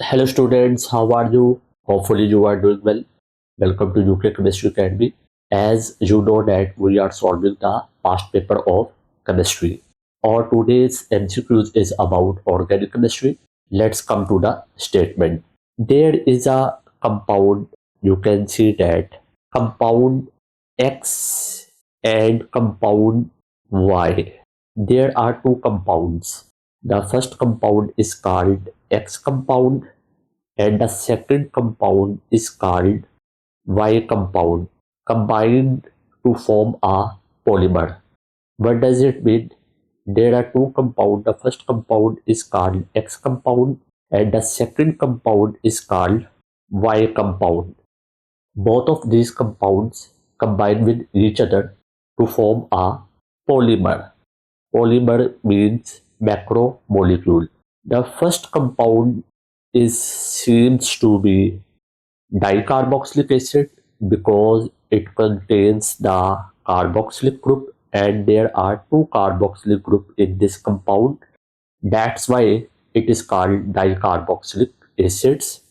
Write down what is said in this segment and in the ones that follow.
Hello students, how are you? Hopefully you are doing well. Welcome to UK Chemistry Academy. As you know that we are solving the past paper of chemistry. Our today's MCQs is about organic chemistry. Let's come to the statement. There is a compound. You can see that compound X and compound Y. There are two compounds. The first compound is called X compound and the second compound is called Y compound combined to form a polymer. What does it mean? There are two compounds. The first compound is called X compound and the second compound is called Y compound. Both of these compounds combine with each other to form a polymer. Polymer means macromolecule. The first compound is seems to be dicarboxylic acid because it contains the carboxylic group and there are two carboxylic group in this compound. That's why it is called dicarboxylic acids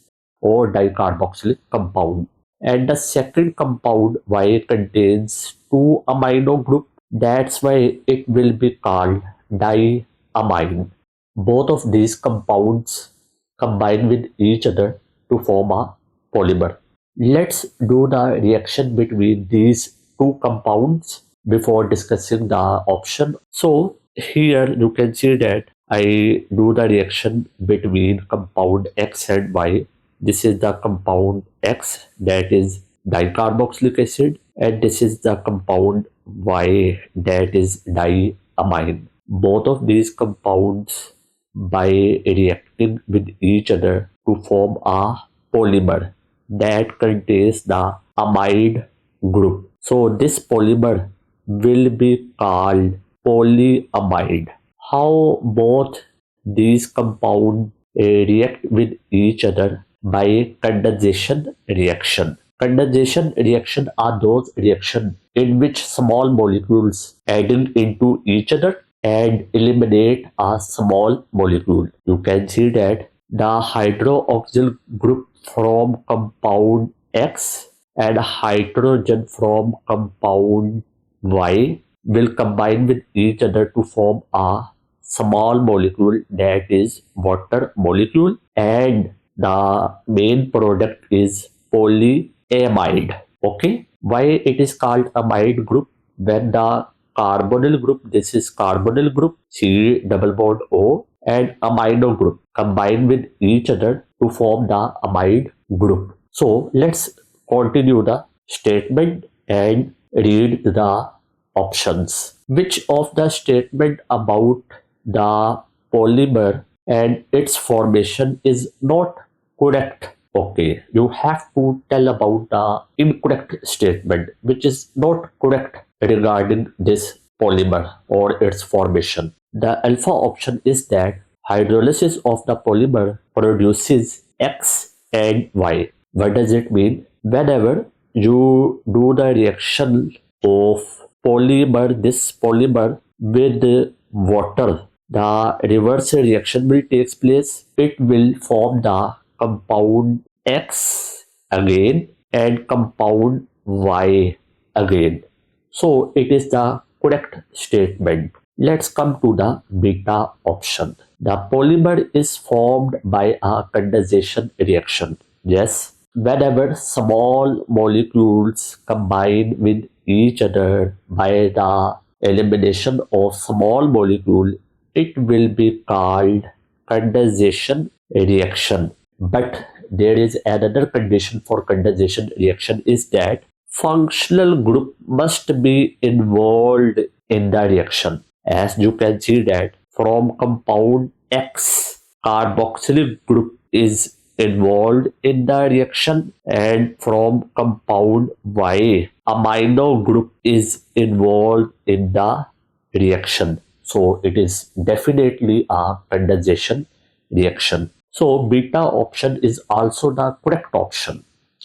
or dicarboxylic compound. And the second compound Y contains two amino group. That's why it will be called diamine. Both of these compounds combine with each other to form a polymer. Let's do the reaction between these two compounds before discussing the option. So here you can see that I do the reaction between compound X and Y. This is the compound X, that is dicarboxylic acid, and this is the compound Y, that is diamine. Both of these compounds by reacting with each other to form a polymer that contains the amide group. So this polymer will be called polyamide. How both these compounds react with each other? By condensation reaction. Condensation reaction are those reactions in which small molecules adding into each other and eliminate a small molecule. You can see that the hydroxyl group from compound X and hydrogen from compound Y will combine with each other to form a small molecule, that is water molecule, and the main product is polyamide. Okay, why it is called amide group? When the carbonyl group, this is carbonyl group C double bond O, and amino group combine with each other to form the amide group. So let's continue the statement and read the options. Which of the statement about the polymer and its formation is not correct? Okay, you have to tell about the incorrect statement which is not correct regarding this polymer or its formation. The alpha option is that hydrolysis of the polymer produces X and Y. What does it mean? Whenever you do the reaction of this polymer with water, the reverse reaction will take place. It will form the compound X again and compound Y again. So it is the correct statement. Let's come to the beta option. The polymer is formed by a condensation reaction. Yes, whenever small molecules combine with each other by the elimination of small molecule, it will be called condensation reaction. But there is another condition for condensation reaction is that functional group must be involved in the reaction. As you can see that from compound X, carboxylic group is involved in the reaction, and from compound Y, amino group is involved in the reaction. So it is definitely a condensation reaction. So beta option is also the correct option.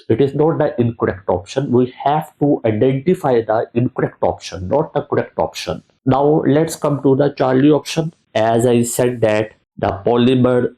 It is not the incorrect option. We have to identify the incorrect option, not the correct option. Now let's come to the Charlie option. As I said that the polymer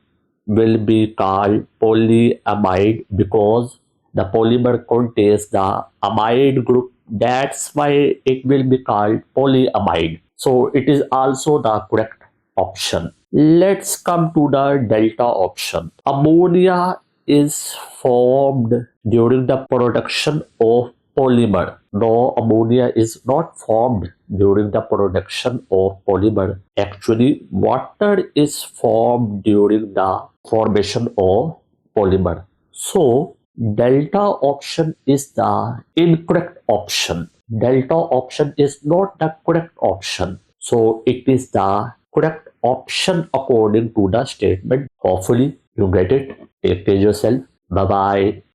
will be called polyamide because the polymer contains the amide group. That's why it will be called polyamide. So it is also the correct option. Let's come to the delta option. Ammonia is formed during the production of polymer. No, ammonia is not formed during the production of polymer. Actually, water is formed during the formation of polymer. So, delta option is the incorrect option. Delta option is not the correct option. So, it is the correct option according to the statement. Hopefully, you get it. Take care of yourself. Bye bye.